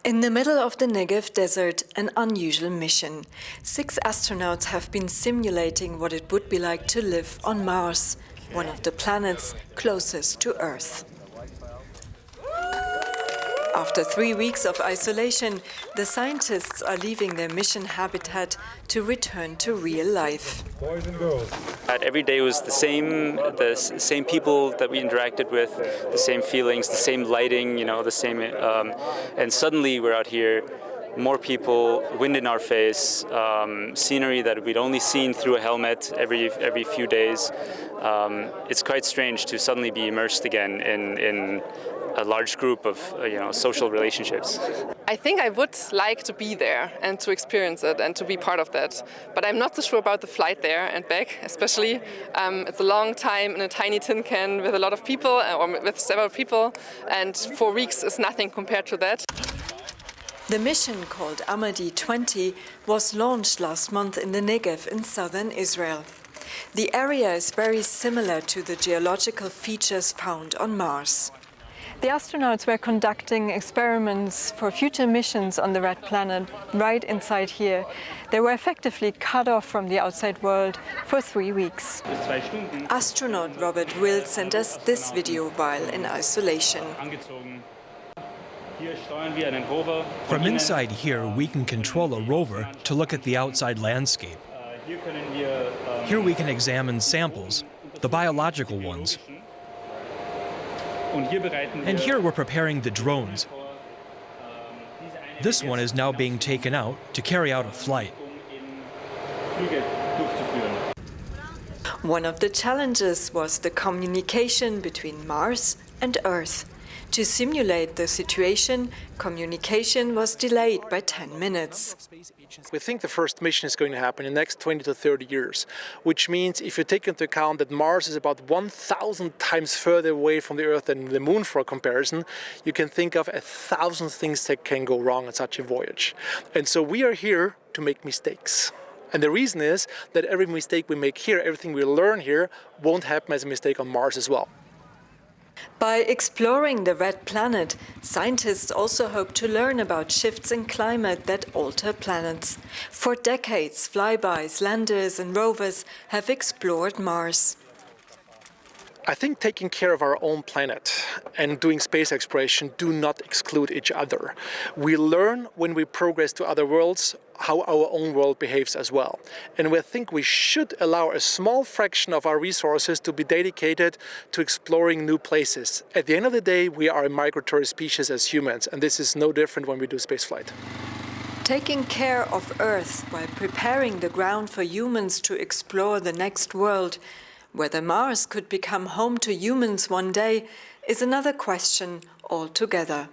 In the middle of the Negev Desert, an unusual mission. 6 astronauts have been simulating what it would be like to live on Mars, one of the planets closest to Earth. After 3 weeks of isolation, the scientists are leaving their mission habitat to return to real life. Boys and girls. Every day was the same people that we interacted with, the same feelings, the same lighting, the same. And suddenly we're out here, more people, wind in our face, scenery that we'd only seen through a helmet every few days. It's quite strange to suddenly be immersed again in a large group of social relationships. I think I would like to be there and to experience it and to be part of that. But I'm not so sure about the flight there and back, especially. It's a long time in a tiny tin can with a lot of people, or with several people, and 4 weeks is nothing compared to that. The mission, called Ahmadi 20, was launched last month in the Negev in southern Israel. The area is very similar to the geological features found on Mars. The astronauts were conducting experiments for future missions on the red planet right inside here. They were effectively cut off from the outside world for 3 weeks. Astronaut Robert Will sent us this video while in isolation. From inside here, we can control a rover to look at the outside landscape. Here we can examine samples, the biological ones. And here we're preparing the drones. This one is now being taken out to carry out a flight. One of the challenges was the communication between Mars and Earth. To simulate the situation, communication was delayed by 10 minutes. We think the first mission is going to happen in the next 20 to 30 years, which means if you take into account that Mars is about 1,000 times further away from the Earth than the Moon for a comparison, you can think of 1,000 things that can go wrong on such a voyage. And so we are here to make mistakes. And the reason is that every mistake we make here, everything we learn here, won't happen as a mistake on Mars as well. By exploring the red planet, scientists also hope to learn about shifts in climate that alter planets. For decades, flybys, landers and rovers have explored Mars. I think taking care of our own planet and doing space exploration do not exclude each other. We learn when we progress to other worlds how our own world behaves as well. And we think we should allow a small fraction of our resources to be dedicated to exploring new places. At the end of the day, we are a migratory species as humans, and this is no different when we do spaceflight. Taking care of Earth while preparing the ground for humans to explore the next world, whether Mars could become home to humans one day, is another question altogether.